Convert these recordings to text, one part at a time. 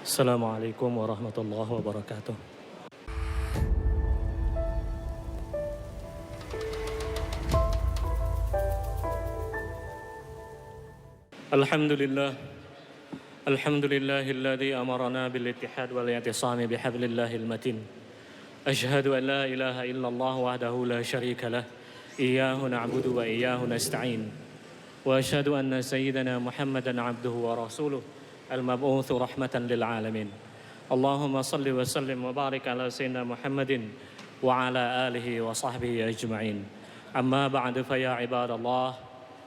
Assalamualaikum warahmatullahi wabarakatuh. Alhamdulillah. Alhamdulillahilladzi amarna bil ittihad wal i'tisami bihablillahil matin. Asyhadu an la ilaha illallah wahdahu la syarika lah. Iyyahu na'budu wa iyyahu nasta'in. Wa asyhadu anna sayyidana Muhammadan 'abduhu wa rasuluh al-mab'utsu rahmatan lil alamin. Allahumma salli wa sallim wa barik ala sayyidina Muhammadin wa ala alihi wa sahbihi ajma'in. Amma ba'du fa ya ibadallah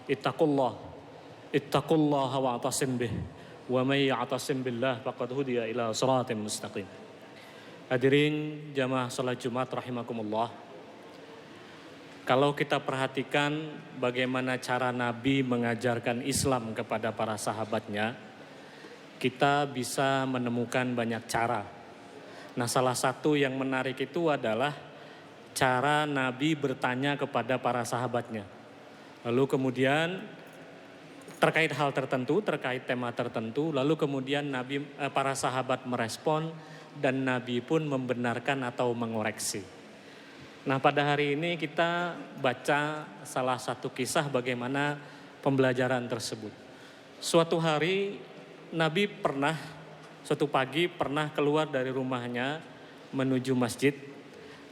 ittaqullaha wa'tasim bih wa may ya'tasim billah faqad hudiya ila siratin mustaqim. Hadirin jamaah salat Jumat rahimakumullah. Kalau kita perhatikan bagaimana cara Nabi mengajarkan Islam kepada para sahabatnya, kita bisa menemukan banyak cara. Nah, salah satu yang menarik itu adalah cara Nabi bertanya kepada para sahabatnya. Lalu kemudian terkait hal tertentu, terkait tema tertentu, lalu kemudian para sahabat merespon dan Nabi pun membenarkan atau mengoreksi. Nah, pada hari ini kita baca salah satu kisah bagaimana pembelajaran tersebut. Suatu hari Nabi suatu pagi pernah keluar dari rumahnya menuju masjid,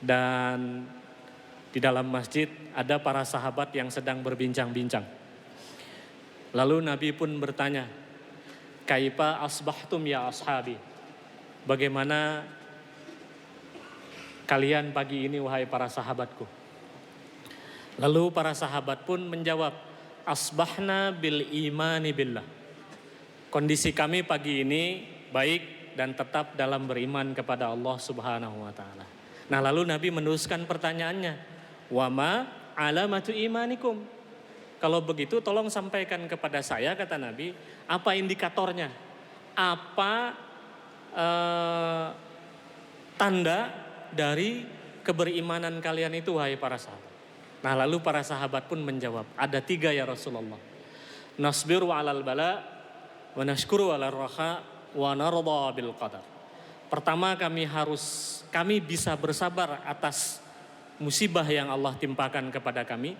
dan di dalam masjid ada para sahabat yang sedang berbincang-bincang. Lalu Nabi pun bertanya, "Kaifa asbahtum ya ashabi?" Bagaimana kalian pagi ini wahai para sahabatku? Lalu para sahabat pun menjawab, "Asbahna bil imani billah." Kondisi kami pagi ini baik dan tetap dalam beriman kepada Allah Subhanahu wa taala. Nah, lalu Nabi meneruskan pertanyaannya, "Wa ma alamatu imanikum?" Kalau begitu tolong sampaikan kepada saya, kata Nabi, apa indikatornya? Apa tanda dari keberimanan kalian itu wahai para sahabat? Nah, lalu para sahabat pun menjawab, ada 3 ya Rasulullah. Nasbiru 'alal bala wa nashkuru 'alal raha wa narda bil qadar. Pertama, kami bisa bersabar atas musibah yang Allah timpakan kepada kami.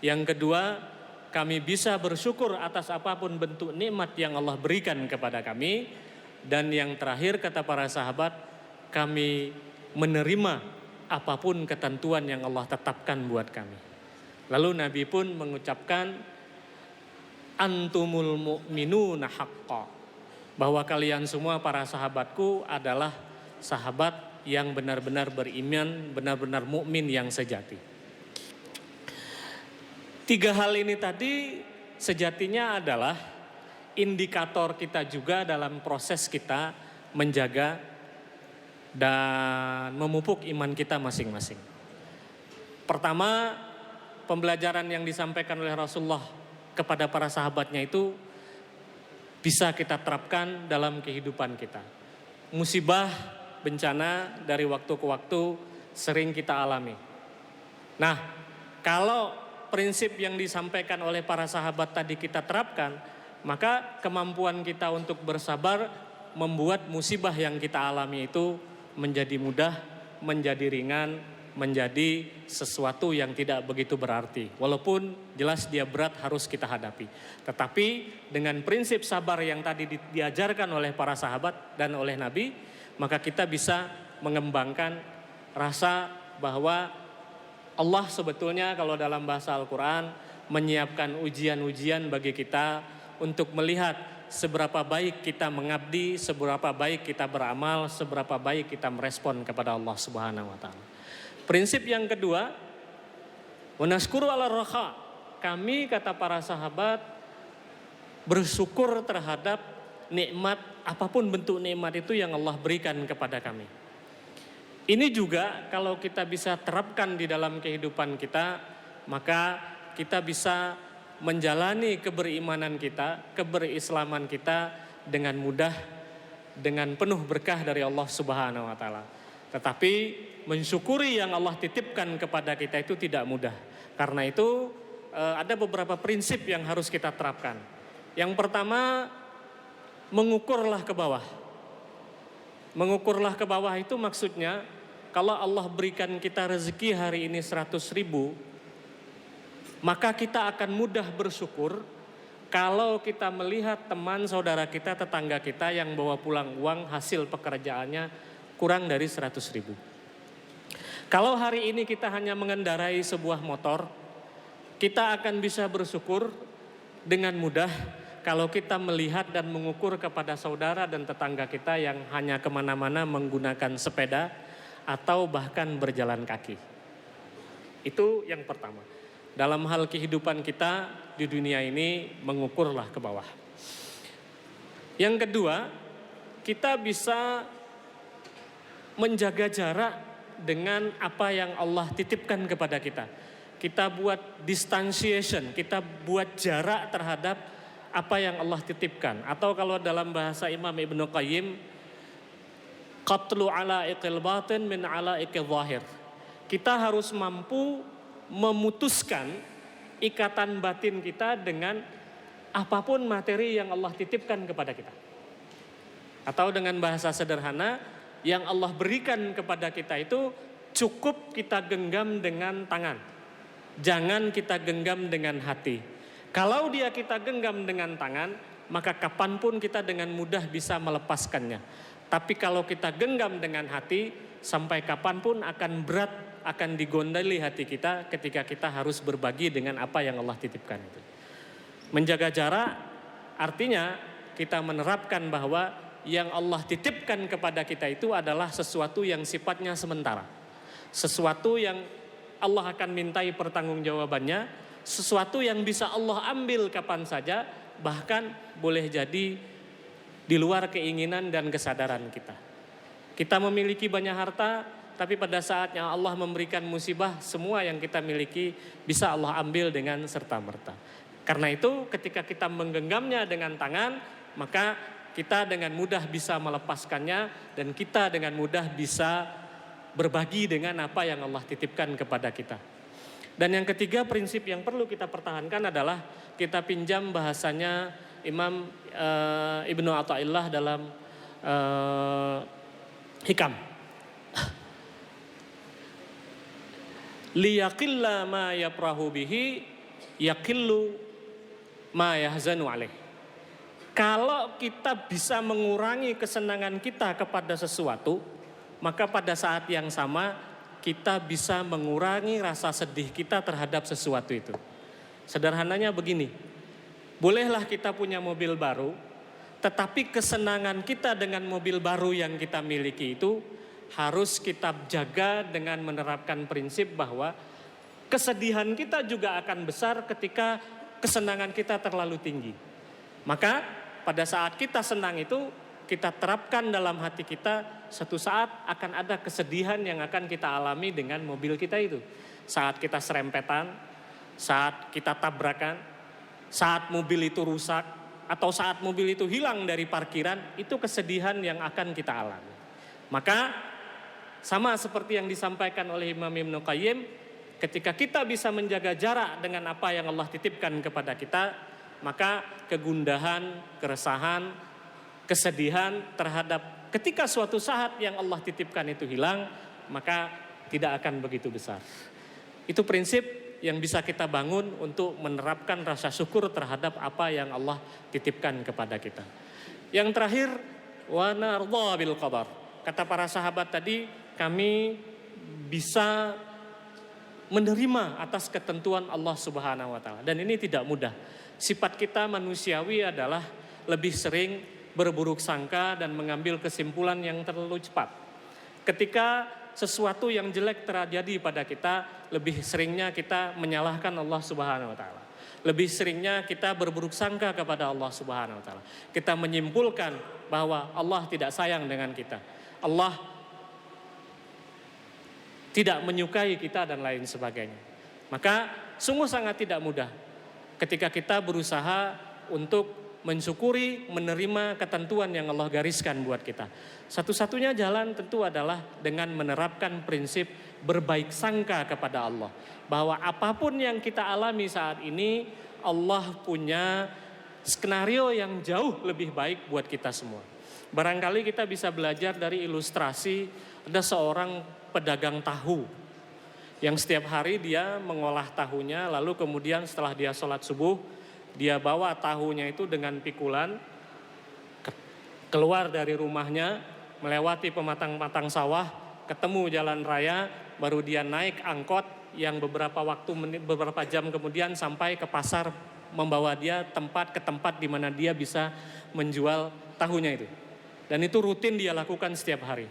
Yang kedua, kami bisa bersyukur atas apapun bentuk nikmat yang Allah berikan kepada kami. Dan yang terakhir, kata para sahabat, kami menerima apapun ketentuan yang Allah tetapkan buat kami. Lalu Nabi pun mengucapkan, "Antumul mu'minuna haqqa." Bahwa kalian semua para sahabatku adalah sahabat yang benar-benar beriman, benar-benar mukmin yang sejati. 3 hal ini tadi sejatinya adalah indikator kita juga dalam proses kita menjaga dan memupuk iman kita masing-masing. Pertama, pembelajaran yang disampaikan oleh Rasulullah kepada para sahabatnya itu bisa kita terapkan dalam kehidupan kita. Musibah, bencana dari waktu ke waktu sering kita alami. Nah, kalau prinsip yang disampaikan oleh para sahabat tadi kita terapkan, maka kemampuan kita untuk bersabar membuat musibah yang kita alami itu menjadi mudah, menjadi ringan, menjadi sesuatu yang tidak begitu berarti. Walaupun jelas dia berat harus kita hadapi. Tetapi dengan prinsip sabar yang tadi diajarkan oleh para sahabat dan oleh Nabi, maka kita bisa mengembangkan rasa bahwa Allah sebetulnya kalau dalam bahasa Al-Quran menyiapkan ujian-ujian bagi kita untuk melihat seberapa baik kita mengabdi, seberapa baik kita beramal, seberapa baik kita merespon kepada Allah Subhanahu wa taala. Prinsip yang kedua, wa nashkuru 'alal raha. Kami, kata para sahabat, bersyukur terhadap nikmat, apapun bentuk nikmat itu yang Allah berikan kepada kami. Ini juga kalau kita bisa terapkan di dalam kehidupan kita, maka kita bisa menjalani keberimanan kita, keberislaman kita dengan mudah, dengan penuh berkah dari Allah Subhanahu wa taala. Tetapi mensyukuri yang Allah titipkan kepada kita itu tidak mudah. Karena itu ada beberapa prinsip yang harus kita terapkan. Yang pertama, mengukurlah ke bawah. Mengukurlah ke bawah itu maksudnya, kalau Allah berikan kita rezeki hari ini 100 ribu, maka kita akan mudah bersyukur kalau kita melihat teman saudara kita, tetangga kita yang bawa pulang uang hasil pekerjaannya kurang dari 100 ribu. Kalau hari ini kita hanya mengendarai sebuah motor, kita akan bisa bersyukur dengan mudah kalau kita melihat dan mengukur kepada saudara dan tetangga kita yang hanya kemana-mana menggunakan sepeda atau bahkan berjalan kaki. Itu yang pertama. Dalam hal kehidupan kita di dunia ini, mengukurlah ke bawah. Yang kedua, kita bisa menjaga jarak dengan apa yang Allah titipkan kepada kita. Kita buat distanciation, kita buat jarak terhadap apa yang Allah titipkan. Atau kalau dalam bahasa Imam Ibnu Qayyim, qatlu ala'iqil batin min ala'iqil zahir. Kita harus mampu memutuskan ikatan batin kita dengan apapun materi yang Allah titipkan kepada kita. Atau dengan bahasa sederhana, yang Allah berikan kepada kita itu cukup kita genggam dengan tangan. Jangan kita genggam dengan hati. Kalau dia kita genggam dengan tangan, maka kapanpun kita dengan mudah bisa melepaskannya. Tapi kalau kita genggam dengan hati, sampai kapanpun akan berat, akan digondali hati kita ketika kita harus berbagi dengan apa yang Allah titipkan itu. Menjaga jarak artinya kita menerapkan bahwa yang Allah titipkan kepada kita itu adalah sesuatu yang sifatnya sementara. Sesuatu yang Allah akan mintai pertanggungjawabannya, sesuatu yang bisa Allah ambil kapan saja, bahkan boleh jadi di luar keinginan dan kesadaran kita. Kita memiliki banyak harta, tapi pada saatnya Allah memberikan musibah, semua yang kita miliki bisa Allah ambil dengan serta-merta. Karena itu ketika kita menggenggamnya dengan tangan, maka kita dengan mudah bisa melepaskannya dan kita dengan mudah bisa berbagi dengan apa yang Allah titipkan kepada kita. Dan yang ketiga, prinsip yang perlu kita pertahankan adalah kita pinjam bahasanya Imam Ibnu Athaillah dalam Hikam. Liyaqilla ma yaprahu bihi yaqillu ma yahzanu alaih. Kalau kita bisa mengurangi kesenangan kita kepada sesuatu, maka pada saat yang sama kita bisa mengurangi rasa sedih kita terhadap sesuatu itu. Sederhananya begini, bolehlah kita punya mobil baru, tetapi kesenangan kita dengan mobil baru yang kita miliki itu harus kita jaga dengan menerapkan prinsip bahwa kesedihan kita juga akan besar ketika kesenangan kita terlalu tinggi. Maka pada saat kita senang itu, kita terapkan dalam hati kita, satu saat akan ada kesedihan yang akan kita alami dengan mobil kita itu. Saat kita serempetan, saat kita tabrakan, saat mobil itu rusak, atau saat mobil itu hilang dari parkiran, itu kesedihan yang akan kita alami. Maka sama seperti yang disampaikan oleh Imam Ibnu Qayyim, ketika kita bisa menjaga jarak dengan apa yang Allah titipkan kepada kita, maka kegundahan, keresahan, kesedihan terhadap ketika suatu saat yang Allah titipkan itu hilang, maka tidak akan begitu besar. Itu prinsip yang bisa kita bangun untuk menerapkan rasa syukur terhadap apa yang Allah titipkan kepada kita. Yang terakhir, wa nardha bil qadar. Kata para sahabat tadi, kami bisa menerima atas ketentuan Allah Subhanahu wa taala. Dan ini tidak mudah. Sifat kita manusiawi adalah lebih sering berburuk sangka dan mengambil kesimpulan yang terlalu cepat. Ketika sesuatu yang jelek terjadi pada kita, lebih seringnya kita menyalahkan Allah Subhanahu wa taala. Lebih seringnya kita berburuk sangka kepada Allah Subhanahu wa taala. Kita menyimpulkan bahwa Allah tidak sayang dengan kita. Allah tidak menyukai kita dan lain sebagainya. Maka sungguh sangat tidak mudah ketika kita berusaha untuk mensyukuri, menerima ketentuan yang Allah gariskan buat kita. Satu-satunya jalan tentu adalah dengan menerapkan prinsip berbaik sangka kepada Allah. Bahwa apapun yang kita alami saat ini, Allah punya skenario yang jauh lebih baik buat kita semua. Barangkali kita bisa belajar dari ilustrasi ada seorang pedagang tahu yang setiap hari dia mengolah tahunya, lalu kemudian setelah dia sholat subuh, dia bawa tahunya itu dengan pikulan keluar dari rumahnya, melewati pematang-matang sawah, ketemu jalan raya, baru dia naik angkot yang beberapa jam kemudian sampai ke pasar, membawa dia ke tempat di mana dia bisa menjual tahunya itu. Dan itu rutin dia lakukan setiap hari.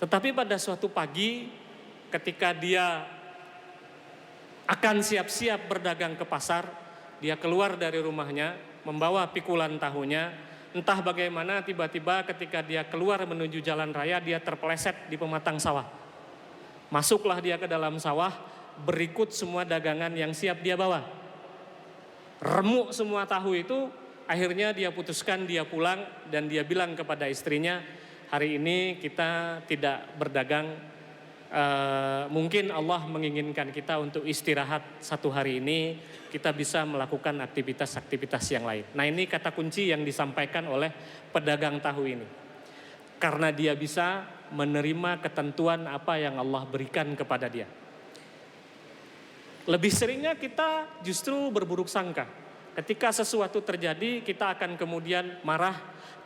Tetapi pada suatu pagi ketika dia akan siap-siap berdagang ke pasar, dia keluar dari rumahnya membawa pikulan tahunya. Entah bagaimana tiba-tiba ketika dia keluar menuju jalan raya, dia terpeleset di pematang sawah. Masuklah dia ke dalam sawah, berikut semua dagangan yang siap dia bawa. Remuk semua tahu itu. Akhirnya dia putuskan dia pulang dan dia bilang kepada istrinya, hari ini kita tidak berdagang, mungkin Allah menginginkan kita untuk istirahat satu hari ini, kita bisa melakukan aktivitas-aktivitas yang lain. Nah, ini kata kunci yang disampaikan oleh pedagang tahu ini. Karena dia bisa menerima ketentuan apa yang Allah berikan kepada dia. Lebih seringnya kita justru berburuk sangka. Ketika sesuatu terjadi, kita akan kemudian marah,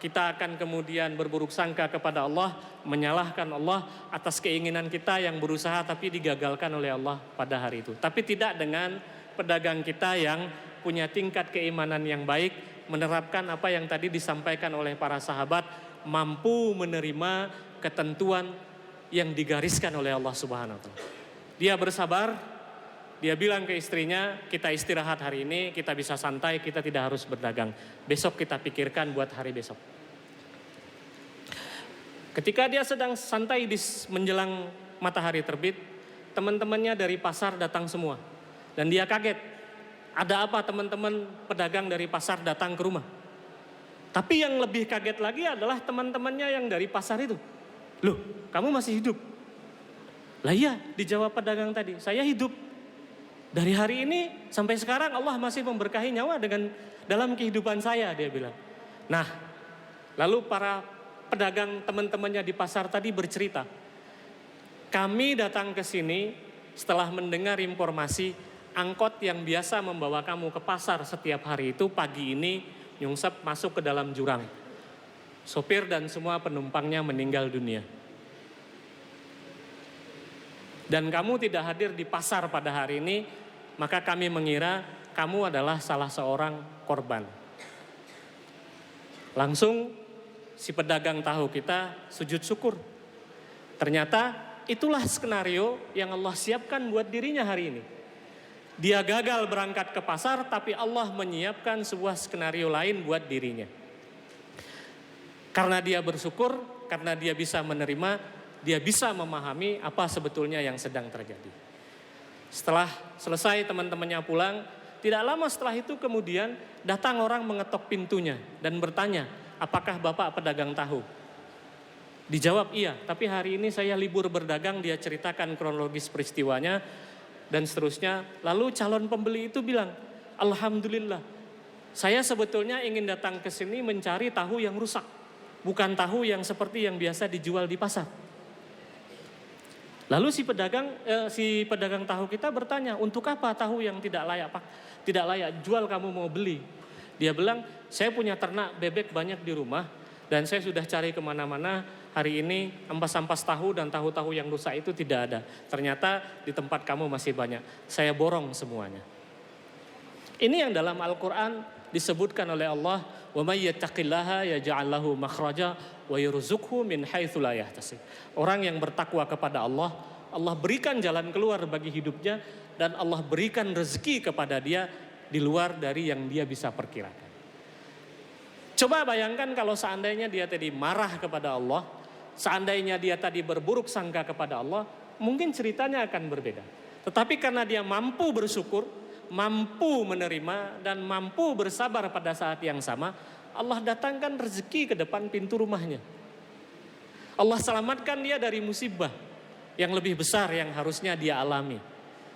kita akan kemudian berburuk sangka kepada Allah, menyalahkan Allah atas keinginan kita yang berusaha tapi digagalkan oleh Allah pada hari itu. Tapi tidak dengan pedagang kita yang punya tingkat keimanan yang baik, menerapkan apa yang tadi disampaikan oleh para sahabat, mampu menerima ketentuan yang digariskan oleh Allah Subhanahu wa taala. Dia bersabar. Dia bilang ke istrinya, kita istirahat hari ini, kita bisa santai, kita tidak harus berdagang. Besok kita pikirkan buat hari besok. Ketika dia sedang santai di menjelang matahari terbit, teman-temannya dari pasar datang semua. Dan dia kaget, ada apa teman-teman pedagang dari pasar datang ke rumah. Tapi yang lebih kaget lagi adalah teman-temannya yang dari pasar itu. Loh, kamu masih hidup? Lah iya, dijawab pedagang tadi, saya hidup. Dari hari ini sampai sekarang Allah masih memberkahi nyawa dalam kehidupan saya, dia bilang. Nah, lalu para pedagang teman-temannya di pasar tadi bercerita. Kami datang ke sini setelah mendengar informasi angkot yang biasa membawa kamu ke pasar setiap hari itu pagi ini nyungsep masuk ke dalam jurang. Sopir dan semua penumpangnya meninggal dunia. Dan kamu tidak hadir di pasar pada hari ini, maka kami mengira kamu adalah salah seorang korban. Langsung si pedagang tahu kita sujud syukur. Ternyata itulah skenario yang Allah siapkan buat dirinya hari ini. Dia gagal berangkat ke pasar, tapi Allah menyiapkan sebuah skenario lain buat dirinya. Karena dia bersyukur, karena dia bisa menerima, dia bisa memahami apa sebetulnya yang sedang terjadi. Setelah selesai teman-temannya pulang, tidak lama setelah itu kemudian datang orang mengetok pintunya dan bertanya, apakah Bapak pedagang tahu? Dijawab iya, tapi hari ini saya libur berdagang. Dia ceritakan kronologis peristiwanya dan seterusnya. Lalu calon pembeli itu bilang, Alhamdulillah, saya sebetulnya ingin datang ke sini mencari tahu yang rusak, bukan tahu yang seperti yang biasa dijual di pasar. Lalu si pedagang tahu kita bertanya, untuk apa tahu yang tidak layak, Pak? Tidak layak jual, kamu mau beli? Dia bilang, saya punya ternak bebek banyak di rumah dan saya sudah cari kemana-mana. Hari ini ampas-ampas tahu dan tahu-tahu yang rusak itu tidak ada. Ternyata di tempat kamu masih banyak. Saya borong semuanya. Ini yang dalam Al-Quran disebutkan oleh Allah, wa may yattaqillaha yaj'al lahu makhraja wa yarzuqhu min haitsu la yahtasib. Orang yang bertakwa kepada Allah, Allah berikan jalan keluar bagi hidupnya dan Allah berikan rezeki kepada dia di luar dari yang dia bisa perkirakan. Coba bayangkan kalau seandainya dia tadi marah kepada Allah, seandainya dia tadi berburuk sangka kepada Allah, mungkin ceritanya akan berbeda. Tetapi karena dia mampu bersyukur, mampu menerima dan mampu bersabar pada saat yang sama, Allah datangkan rezeki ke depan pintu rumahnya. Allah selamatkan dia dari musibah yang lebih besar yang harusnya dia alami.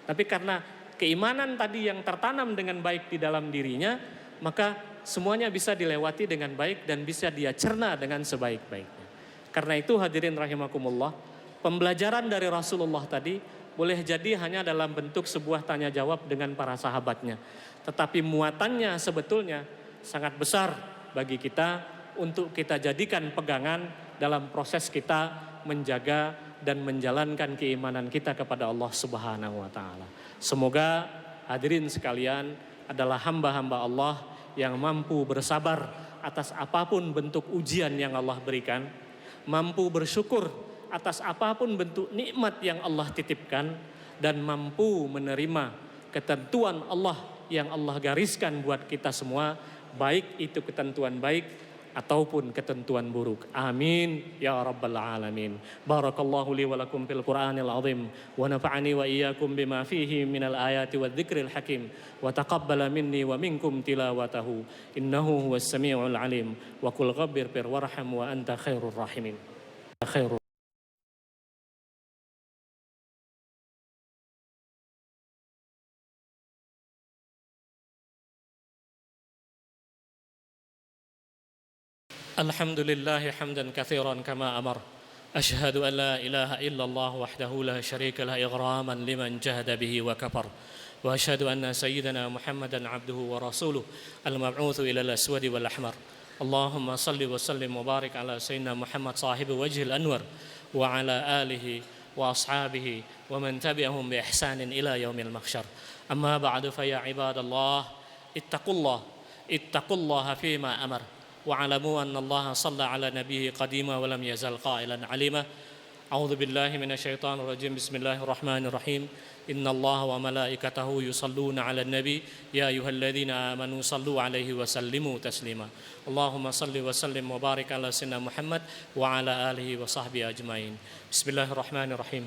Tapi karena keimanan tadi yang tertanam dengan baik di dalam dirinya, maka semuanya bisa dilewati dengan baik dan bisa dia cerna dengan sebaik-baiknya. Karena itu hadirin rahimakumullah, pembelajaran dari Rasulullah tadi boleh jadi hanya dalam bentuk sebuah tanya jawab dengan para sahabatnya. Tetapi muatannya sebetulnya sangat besar bagi kita untuk kita jadikan pegangan dalam proses kita menjaga dan menjalankan keimanan kita kepada Allah Subhanahu wa taala. Semoga hadirin sekalian adalah hamba-hamba Allah yang mampu bersabar atas apapun bentuk ujian yang Allah berikan, mampu bersyukur atas apapun bentuk nikmat yang Allah titipkan, dan mampu menerima ketentuan Allah yang Allah gariskan buat kita semua, baik itu ketentuan baik ataupun ketentuan buruk. Amin ya rabbal alamin. Barakallahu li wa lakum fil Qur'anil azim wa nafa'ani wa iyyakum bima fihi minal ayati wadh-dhikril hakim wa taqabbala minni wa minkum tilawatahu innahu huwas samiul alim wa qul ghabbir warham wa anta khairur rahimin. Khairur Alhamdulillahi hamdan katsiran kama amar. Asyhadu an la ilaha illallah wahdahu la syarika lah ighraman liman jahada bihi wa kafar. Wa asyhadu anna sayyidana Muhammadan abduhu wa rasuluh al-mab'utsu ila al-aswadi wal ahmar. Allahumma salli wa sallim wa barik ala sayyidina Muhammad sahibi wajhil anwar wa ala alihi wa ashabihi wa man tabi'ahum bi ihsanin ila yaumil mahsyar. Amma ba'du fa ya ibadallah ittaqullaha fima amar. واعلموا أن الله صلى على نبيه قديما ولم يزل قائلا عليما. أعوذ بالله من الشيطان الرجيم. بسم الله الرحمن الرحيم. إن الله وملائكته يصلون على النبي يا أيها الذين آمنوا صلوا عليه وسلموا تسليما. اللهم صل وسلم وبارك على سيدنا محمد وعلى آله وصحبه أجمعين. بسم الله الرحمن الرحيم.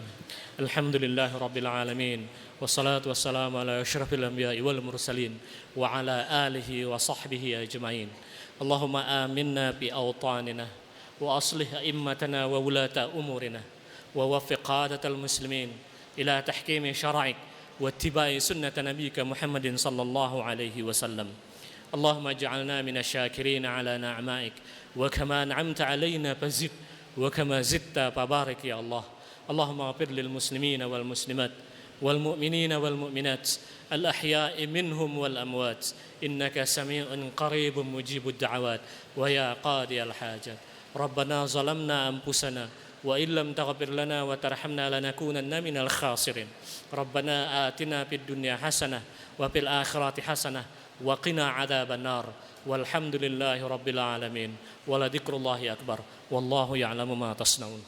الحمد لله رب العالمين والصلاة والسلام على أشرف الأنبياء والمرسلين وعلى آله وصحبه أجمعين. اللهم آمنا بأوطاننا وأصلح أئمتنا وولاة أمورنا ووفق قادة المسلمين إلى تحكيم شرعك واتباع سنة نبيك محمد صلى الله عليه وسلم. اللهم اجعلنا من الشاكرين على نعمائك وكما أنعمت علينا فزد وكما زدت فبارك يا الله. اللهم اغفر للمسلمين والمسلمات والمؤمنين والمؤمنات الأحياء منهم والأموات إنك سميع قريب مجيب الدعوات ويا قاضي الحاجات. ربنا ظلمنا أنفسنا وإن لم تغفر لنا وترحمنا لنكونن من الخاسرين. ربنا آتنا في الدنيا حسنة وفي الآخرة حسنة وقنا عذاب النار والحمد لله رب العالمين ولذكر الله أكبر والله يعلم ما تصنعون.